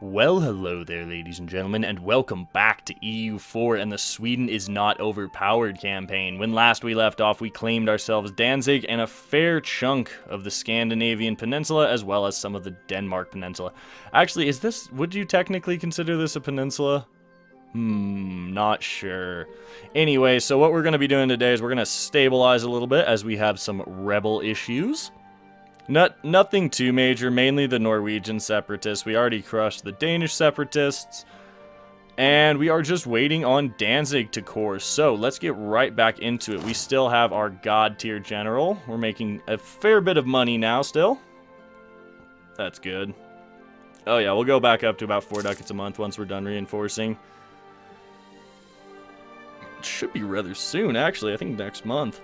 Well, hello there, ladies and gentlemen, and welcome back to EU4 and the Sweden is Not Overpowered campaign. When last we left off, we claimed ourselves Danzig and a fair chunk of the Scandinavian peninsula, as well as some of the Denmark peninsula. Actually, would you technically consider this a peninsula? Not sure. Anyway, so what we're going to be doing today is we're going to stabilize a little bit as we have some rebel issues. Nothing too major, mainly the Norwegian separatists. We already crushed the Danish separatists. And we are just waiting on Danzig to course. So let's get right back into it. We still have our god tier general. We're making a fair bit of money now still. That's good. Oh yeah, we'll go back up to about 4 ducats a month once we're done reinforcing. It should be rather soon, actually. I think next month.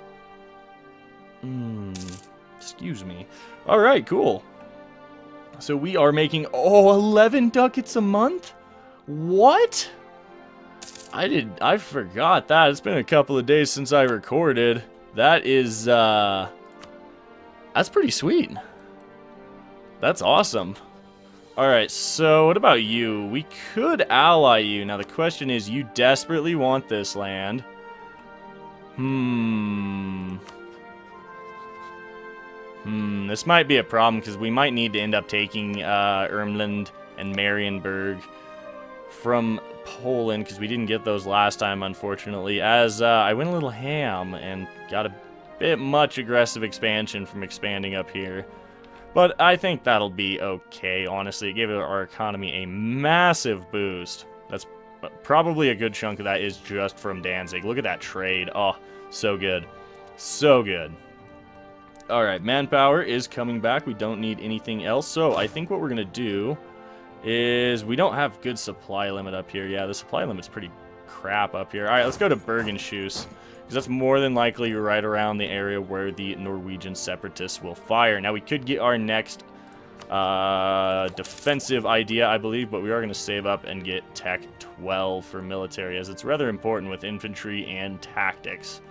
Excuse me. Alright, cool. So we are making, 11 ducats a month? What? I forgot that. It's been a couple of days since I recorded. That is, that's pretty sweet. That's awesome. Alright, so what about you? We could ally you. Now the question is, you desperately want this land. This might be a problem because we might need to end up taking Ermland and Marienburg from Poland because we didn't get those last time, unfortunately, as I went a little ham and got a bit much aggressive expansion from expanding up here. But I think that'll be okay, honestly. It gave our economy a massive boost. That's probably a good chunk of that is just from Danzig. Look at that trade. Oh, so good. So good. Alright, manpower is coming back. We don't need anything else. So I think what we're going to do is we don't have good supply limit up here. Yeah, the supply limit's pretty crap up here. Alright, let's go to Bergenschus, because that's more than likely right around the area where the Norwegian separatists will fire. Now, we could get our next defensive idea, I believe, but we are going to save up and get Tech 12 for military, as it's rather important with infantry and tactics.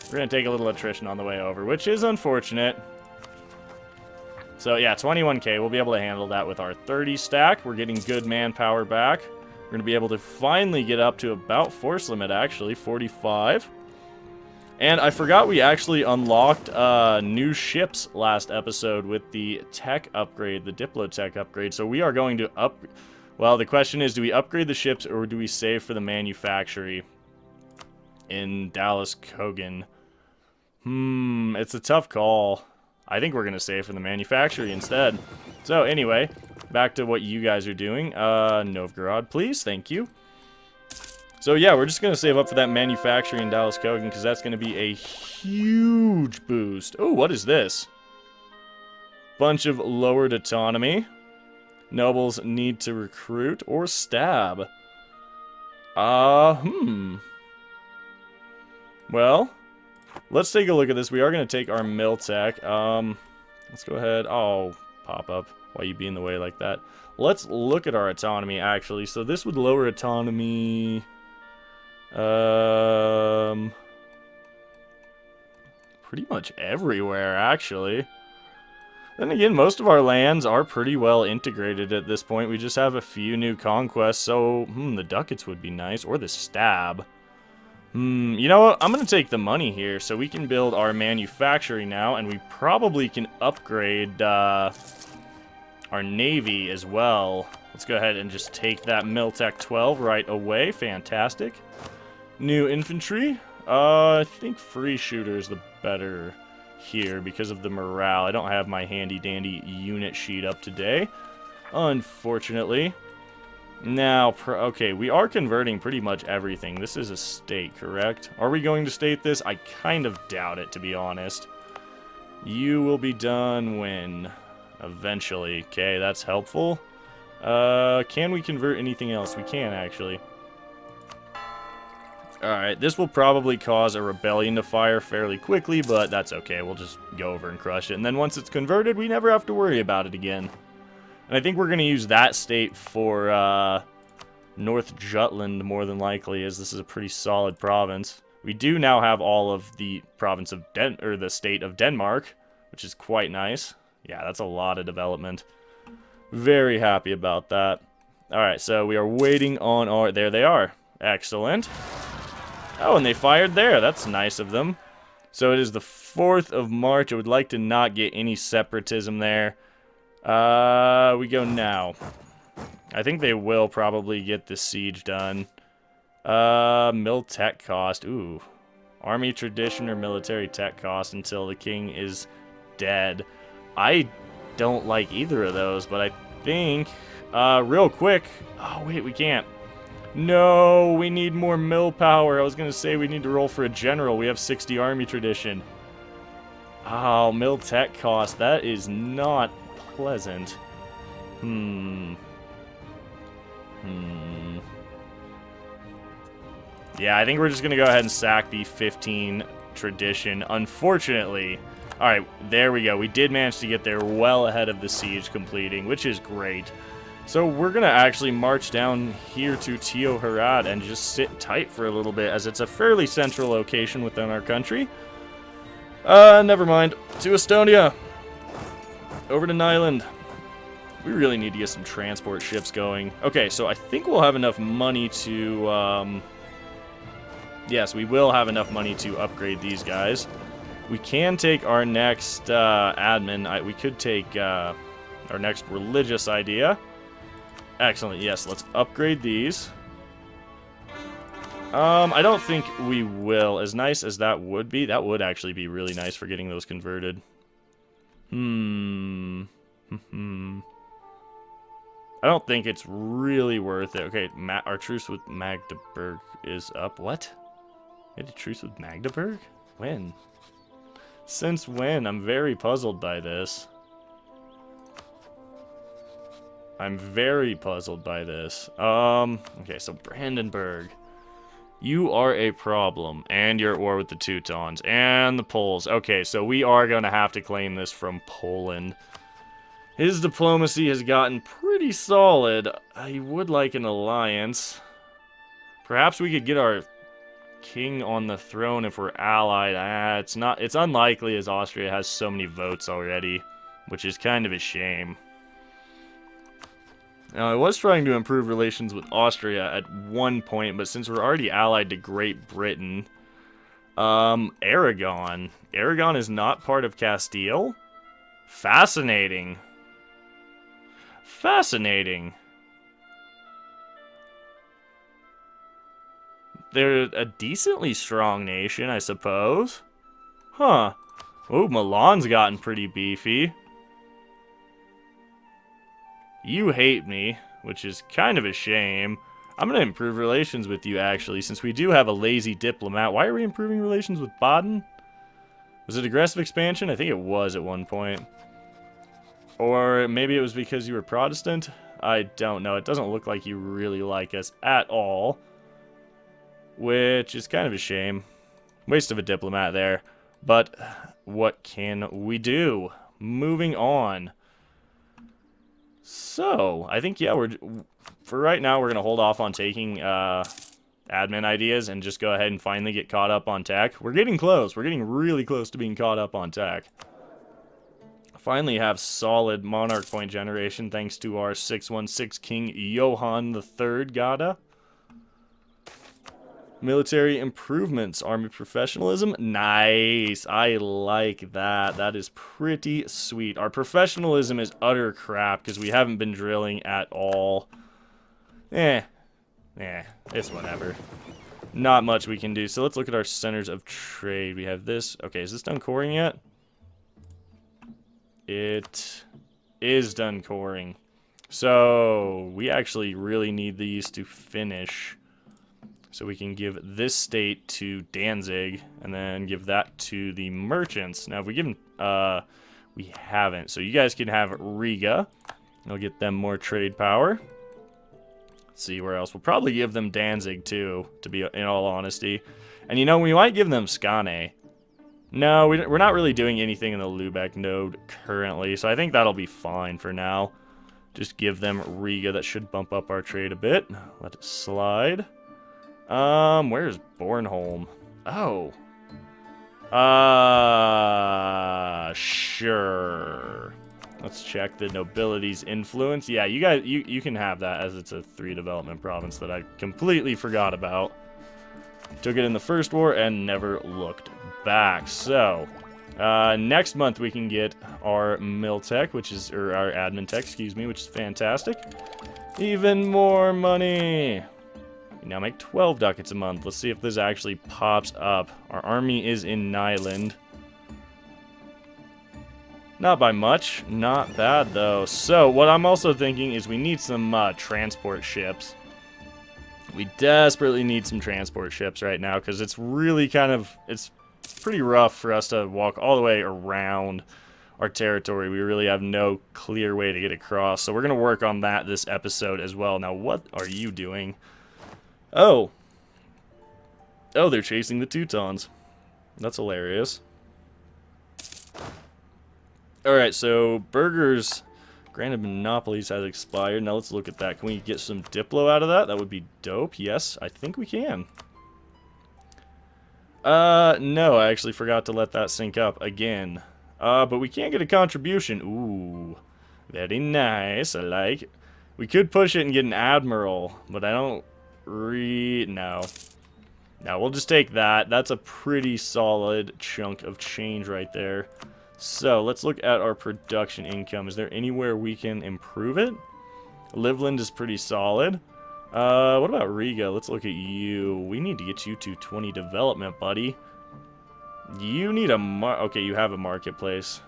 We're going to take a little attrition on the way over, which is unfortunate. So yeah, 21k, we'll be able to handle that with our 30 stack. We're getting good manpower back. We're going to be able to finally get up to about force limit, actually, 45. And I forgot we actually unlocked new ships last episode with the tech upgrade, the Diplotech upgrade. So we are going to well, the question is, do we upgrade the ships or do we save for the manufactory in Dallas Kogan? It's a tough call. I think we're going to save for the manufactory instead. So anyway, back to what you guys are doing. Novgorod, please. Thank you. So yeah, we're just going to save up for that manufacturing in Dallas Kogan because that's going to be a huge boost. Oh, what is this? Bunch of lowered autonomy. Nobles need to recruit or stab. Well, let's take a look at this. We are going to take our mill tech. Let's go ahead. Oh, pop up. Why you be in the way like that? Let's look at our autonomy, actually. So this would lower autonomy. Pretty much everywhere, actually. Then again, most of our lands are pretty well integrated at this point. We just have a few new conquests. So, the ducats would be nice. Or the stab. You know what? I'm going to take the money here so we can build our manufacturing now, and we probably can upgrade our navy as well. Let's go ahead and just take that Miltech 12 right away. Fantastic. New infantry. I think free shooter is the better here because of the morale. I don't have my handy-dandy unit sheet up today, unfortunately. Now, okay, we are converting pretty much everything. This is a state, correct? Are we going to state this? I kind of doubt it, to be honest. You will be done when? Eventually. Okay, that's helpful. Can we convert anything else? We can, actually. Alright, this will probably cause a rebellion to fire fairly quickly, but that's okay. We'll just go over and crush it. And then once it's converted, we never have to worry about it again. And I think we're going to use that state for North Jutland more than likely, as this is a pretty solid province. We do now have all of the province of the state of Denmark, which is quite nice. Yeah, that's a lot of development. Very happy about that. Alright, so we are waiting on our... There they are. Excellent. Oh, and they fired there. That's nice of them. So it is the 4th of March. I would like to not get any separatism there. We go now. I think they will probably get the siege done. Mill tech cost. Ooh. Army tradition or military tech cost until the king is dead. I don't like either of those, but I think... real quick... Oh, wait, we can't. No, we need more mill power. I was going to say we need to roll for a general. We have 60 army tradition. Oh, mill tech cost. That is not pleasant. Yeah, I think we're just going to go ahead and sack the 15 tradition. Unfortunately... Alright, there we go. We did manage to get there well ahead of the siege completing, which is great. So we're going to actually march down here to Teo-Harad and just sit tight for a little bit, as it's a fairly central location within our country. Never mind. To Estonia. Over to Nyland. We really need to get some transport ships going. Okay, so I think we'll have enough money to... Yes, we will have enough money to upgrade these guys. We can take our next admin. We could take our next religious idea. Excellent. Yes, let's upgrade these. I don't think we will. As nice as that would be, that would actually be really nice for getting those converted. I don't think it's really worth it. Okay, our truce with Magdeburg is up. What? We had a truce with Magdeburg? When? Since when? I'm very puzzled by this. I'm very puzzled by this. Okay, so Brandenburg. You are a problem. And you're at war with the Teutons. And the Poles. Okay, so we are going to have to claim this from Poland. His diplomacy has gotten pretty solid. He would like an alliance. Perhaps we could get our king on the throne if we're allied. It's unlikely, as Austria has so many votes already, which is kind of a shame. Now, I was trying to improve relations with Austria at one point, but since we're already allied to Great Britain, Aragon. Aragon is not part of Castile? Fascinating. Fascinating. They're a decently strong nation, I suppose. Huh. Oh, Milan's gotten pretty beefy. You hate me, which is kind of a shame. I'm going to improve relations with you, actually, since we do have a lazy diplomat. Why are we improving relations with Baden? Was it aggressive expansion? I think it was at one point. Or maybe it was because you were Protestant? I don't know. It doesn't look like you really like us at all. Which is kind of a shame. Waste of a diplomat there. But what can we do? Moving on. So, I think, yeah, for right now, we're going to hold off on taking admin ideas and just go ahead and finally get caught up on tech. We're getting close. We're getting really close to being caught up on tech. Finally have solid monarch point generation thanks to our 616 King Johann III Gada. Military improvements, army professionalism, nice. I like that. That is pretty sweet. Our professionalism is utter crap because we haven't been drilling at all. It's whatever. Not much we can do. So let's look at our centers of trade. We have this. Okay, is this done coring yet? It is done coring. So we actually really need these to finish. So we can give this state to Danzig, and then give that to the merchants. Now, if we give them... we haven't. So you guys can have Riga. I'll get them more trade power. Let's see where else. We'll probably give them Danzig, too, to be in all honesty. And, you know, we might give them Skane. No, we're not really doing anything in the Lubeck node currently, so I think that'll be fine for now. Just give them Riga. That should bump up our trade a bit. Let it slide. Where's Bornholm? Oh. Sure. Let's check the nobility's influence. Yeah, you guys, you can have that, as it's a 3 development province that I completely forgot about. Took it in the first war and never looked back. So, next month we can get our mill tech, which is, or our admin tech, excuse me, which is fantastic. Even more money. We now make 12 ducats a month. Let's see if this actually pops up. Our army is in Nyland. Not by much. Not bad, though. So, what I'm also thinking is we need some transport ships. We desperately need some transport ships right now, because it's really kind of, it's pretty rough for us to walk all the way around our territory. We really have no clear way to get across, so we're going to work on that this episode as well. Now, what are you doing? Oh, they're chasing the Teutons. That's hilarious. Alright, so Burger's granted monopolies has expired. Now let's look at that. Can we get some Diplo out of that? That would be dope. Yes, I think we can. No, I actually forgot to let that sync up again. But we can't get a contribution. Ooh, very nice. I like it. We could push it and get an Admiral, but I don't no. Now we'll just take that. That's a pretty solid chunk of change right there. So, let's look at our production income. Is there anywhere we can improve it? Livland is pretty solid. What about Riga? Let's look at you. We need to get you to 20 development, buddy. You need a okay, you have a marketplace.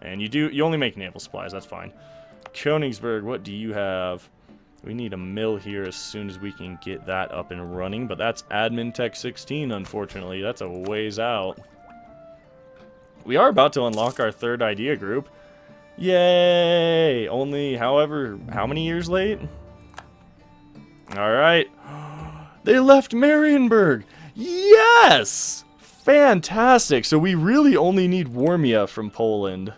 And you only make naval supplies, that's fine. Königsberg, what do you have? We need a mill here as soon as we can get that up and running, but that's Admin Tech 16, unfortunately. That's a ways out. We are about to unlock our 3rd idea group. Yay! Only, however, how many years late? Alright. They left Marienburg! Yes! Fantastic! So we really only need Warmia from Poland.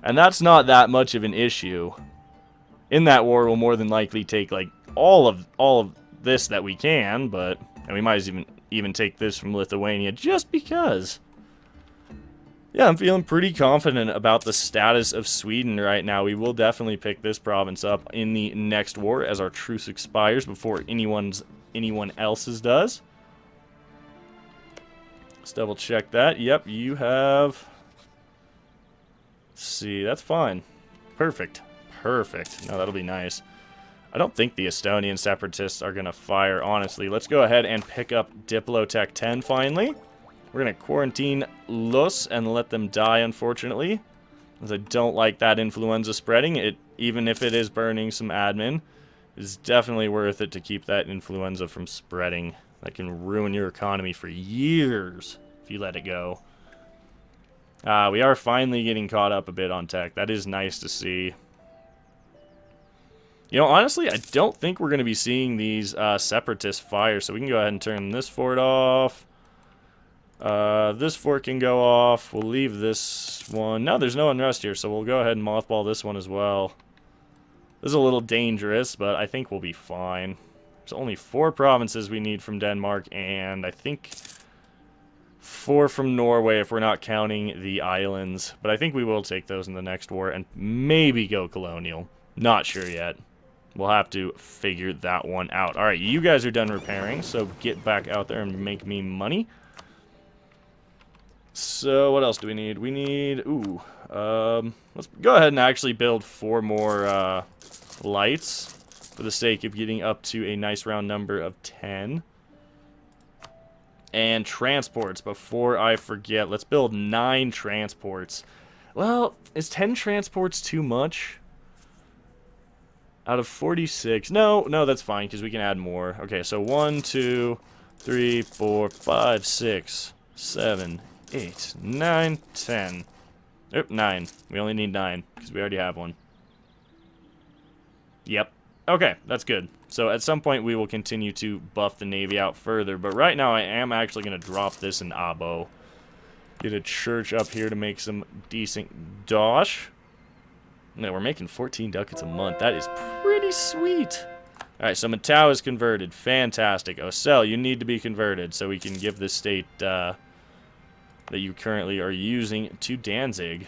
And that's not that much of an issue. In that war, we'll more than likely take, like, all of this that we can, but... And we might even take this from Lithuania, just because... Yeah, I'm feeling pretty confident about the status of Sweden right now. We will definitely pick this province up in the next war as our truce expires before anyone else's does. Let's double check that. Yep, you have... Let's see, that's fine. Perfect. Perfect. No, that'll be nice. I don't think the Estonian separatists are going to fire, honestly. Let's go ahead and pick up Diplotech 10 finally. We're going to quarantine Lus and let them die, unfortunately. As I don't like that influenza spreading. Even if it is burning some admin, it's definitely worth it to keep that influenza from spreading. That can ruin your economy for years if you let it go. We are finally getting caught up a bit on tech. That is nice to see. You know, honestly, I don't think we're going to be seeing these separatists fire, so we can go ahead and turn this fort off. This fort can go off. We'll leave this one. No, there's no unrest here, so we'll go ahead and mothball this one as well. This is a little dangerous, but I think we'll be fine. There's only 4 provinces we need from Denmark, and I think 4 from Norway if we're not counting the islands. But I think we will take those in the next war and maybe go colonial. Not sure yet. We'll have to figure that one out. Alright, you guys are done repairing, so get back out there and make me money. So, what else do we need? We need, let's go ahead and actually build 4 more lights for the sake of getting up to a nice round number of 10. And transports, before I forget, let's build 9 transports. Well, is 10 transports too much? Out of 46, no, that's fine, because we can add more. Okay, so 1, 2, 3, 4, 5, 6, 7, 8, 9, 10. Oop, 9. We only need 9, because we already have one. Yep. Okay, that's good. So at some point we will continue to buff the Navy out further, but right now I am actually going to drop this in Abo. Get a church up here to make some decent dosh. No, we're making 14 ducats a month. That is pretty sweet. Alright, so Matau is converted. Fantastic. Ocel, you need to be converted so we can give this state that you currently are using to Danzig.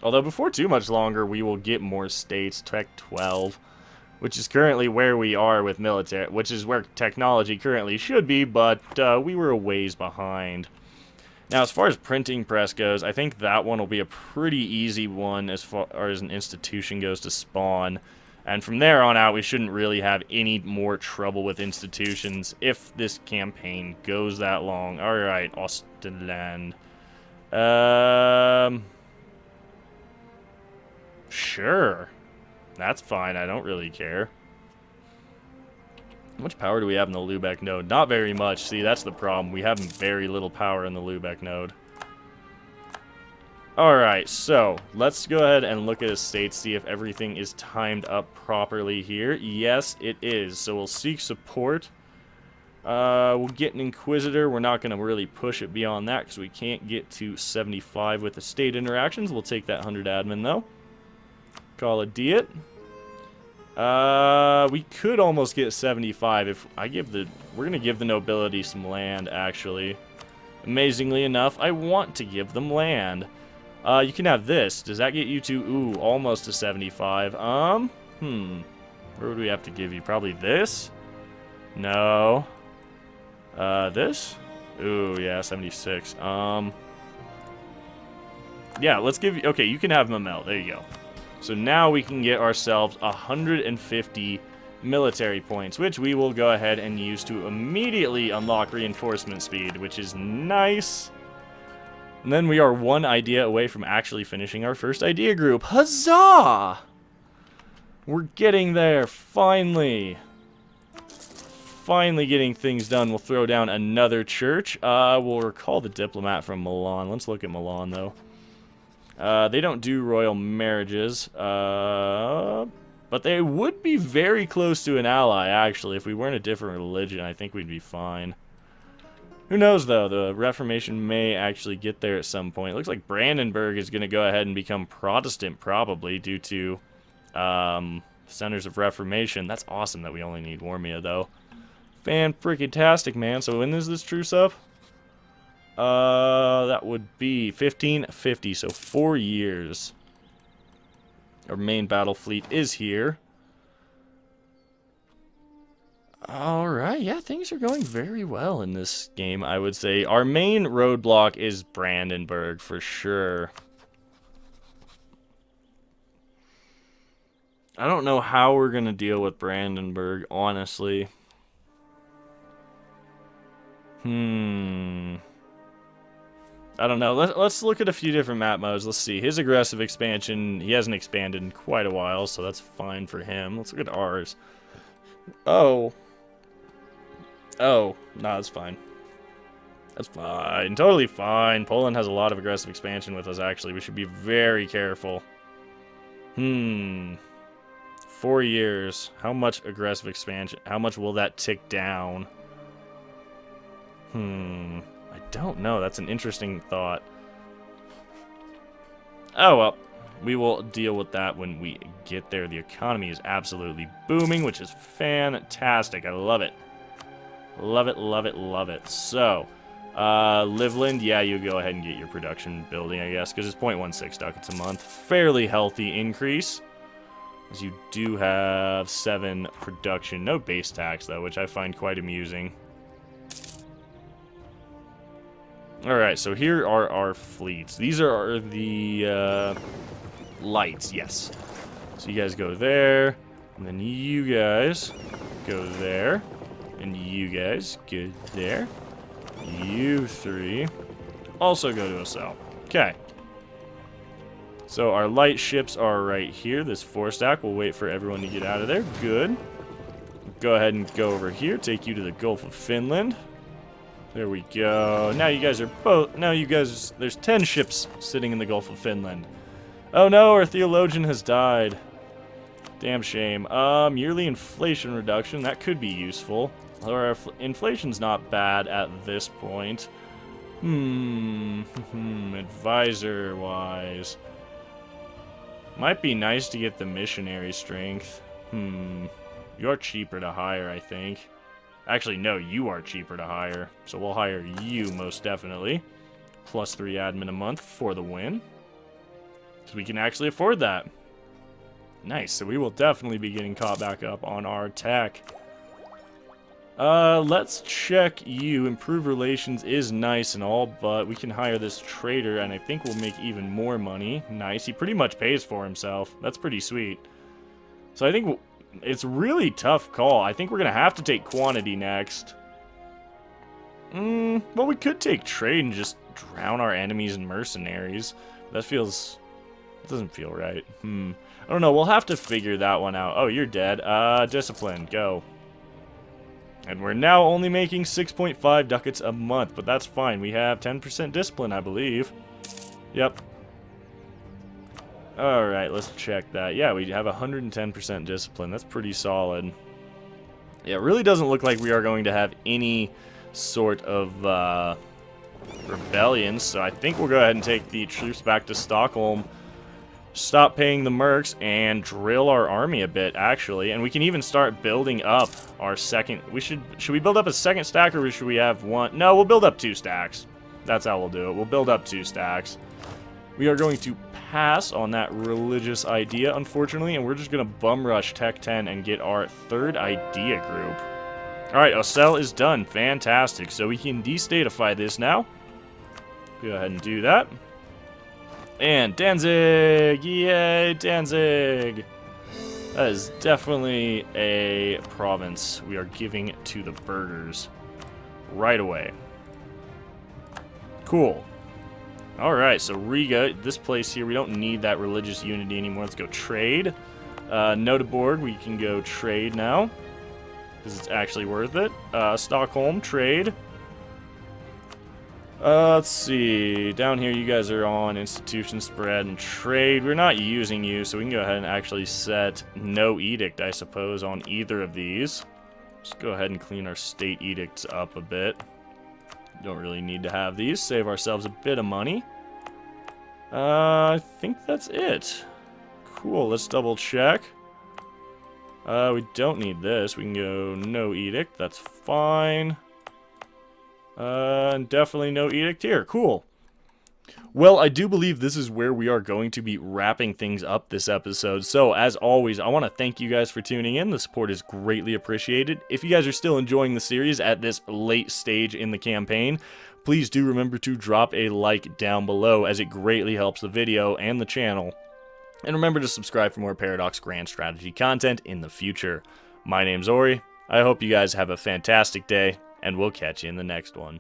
Although before too much longer, we will get more states, Tech 12, which is currently where we are with military, which is where technology currently should be, but we were a ways behind. Now, as far as printing press goes, I think that one will be a pretty easy one as far as an institution goes to spawn. And from there on out, we shouldn't really have any more trouble with institutions if this campaign goes that long. Alright, Osterland. Sure. That's fine, I don't really care. How much power do we have in the Lubeck node? Not very much. See, that's the problem. We have very little power in the Lubeck node. Alright, so let's go ahead and look at a state, see if everything is timed up properly here. Yes, it is. So we'll seek support. We'll get an Inquisitor. We're not going to really push it beyond that because we can't get to 75 with the state interactions. We'll take that 100 admin, though. Call it Diet. We could almost get 75 if I give the... We're going to give the nobility some land, actually. Amazingly enough, I want to give them land. You can have this. Does that get you to... Ooh, almost to 75. Where would we have to give you? Probably this? No. This? Ooh, yeah, 76. Yeah, let's give you... Okay, you can have Mamel. There you go. So now we can get ourselves 150 military points, which we will go ahead and use to immediately unlock reinforcement speed, which is nice. And then we are one idea away from actually finishing our first idea group. Huzzah! We're getting there, finally. Finally getting things done. We'll throw down another church. We'll recall the diplomat from Milan. Let's look at Milan, though. They don't do royal marriages, but they would be very close to an ally, actually. If we weren't a different religion, I think we'd be fine. Who knows, though? The Reformation may actually get there at some point. It looks like Brandenburg is going to go ahead and become Protestant, probably, due to centers of Reformation. That's awesome that we only need Warmia, though. Fan-freaking-tastic, man. So when is this truce up? That would be 1550, so 4 years. Our main battle fleet is here. Alright, yeah, things are going very well in this game, I would say. Our main roadblock is Brandenburg, for sure. I don't know how we're going to deal with Brandenburg, honestly. I don't know. Let's look at a few different map modes. Let's see. His aggressive expansion, he hasn't expanded in quite a while, so that's fine for him. Let's look at ours. Oh, no, that's fine. That's fine. Totally fine. Poland has a lot of aggressive expansion with us, actually. We should be very careful. 4 years. How much aggressive expansion? How much will that tick down? I don't know. That's an interesting thought. Oh, well. We will deal with that when we get there. The economy is absolutely booming, which is fantastic. I love it. Love it, love it, love it. So, Livland, yeah, you go ahead and get your production building, I guess, because it's 0.16 ducats a month. Fairly healthy increase, as you do have 7 production. No base tax, though, which I find quite amusing. Alright, so here are our fleets. These are the lights, yes. So you guys go there, and then you guys go there, and you guys go there. You 3 also go to a cell. Okay. So our light ships are right here. This 4-stack will wait for everyone to get out of there. Good. Go ahead and go over here. Take you to the Gulf of Finland. There we go. Now you guys are both... Now you guys... There's 10 ships sitting in the Gulf of Finland. Oh no, our theologian has died. Damn shame. Yearly inflation reduction. That could be useful. Our inflation's not bad at this point. Advisor-wise. Might be nice to get the missionary strength. You're cheaper to hire, I think. Actually, no, you are cheaper to hire. So we'll hire you, most definitely. +3 admin a month for the win. because we can actually afford that. Nice, so we will definitely be getting caught back up on our tech. Let's check you. Improve relations is nice and all, but we can hire this trader, and I think we'll make even more money. Nice, he pretty much pays for himself. That's pretty sweet. So I think it's really tough call. I think we're gonna have to take quantity next. Well, we could take trade and just drown our enemies and mercenaries. That doesn't feel right. I don't know, we'll have to figure that one out. Oh, you're dead. Discipline, go. And we're now only making 6.5 ducats a month, but that's fine. We have 10% discipline, I believe. Yep. Alright, let's check that. Yeah, we have 110% discipline. That's pretty solid. Yeah, it really doesn't look like we are going to have any sort of rebellion, so I think we'll go ahead and take the troops back to Stockholm. Stop paying the mercs and drill our army a bit, actually, and we can even start building up our second. Should we build up a second stack, or should we have one? No, we'll build up 2 stacks. That's how we'll do it. We'll build up 2 stacks. We are going to pass on that religious idea, unfortunately, and we're just gonna bum rush Tech 10 and get our 3rd idea group. All right, Ocel is done. Fantastic. So we can destatify this now. Go ahead and do that. And Danzig! Yay, Danzig! That is definitely a province we are giving to the burghers right away. Cool. Alright, so Riga, this place here, we don't need that religious unity anymore. Let's go trade. Notaborg, we can go trade now, because it's actually worth it. Stockholm, trade. Let's see. Down here, you guys are on institution spread and trade. We're not using you, so we can go ahead and actually set no edict, I suppose, on either of these. Just go ahead and clean our state edicts up a bit. Don't really need to have these. Save ourselves a bit of money. I think that's it. Cool. Let's double check. We don't need this. We can go no edict. That's fine. And definitely no edict here. Cool. Well, I do believe this is where we are going to be wrapping things up this episode. So, as always, I want to thank you guys for tuning in. The support is greatly appreciated. If you guys are still enjoying the series at this late stage in the campaign, please do remember to drop a like down below, as it greatly helps the video and the channel. And remember to subscribe for more Paradox Grand Strategy content in the future. My name's Ori. I hope you guys have a fantastic day, and we'll catch you in the next one.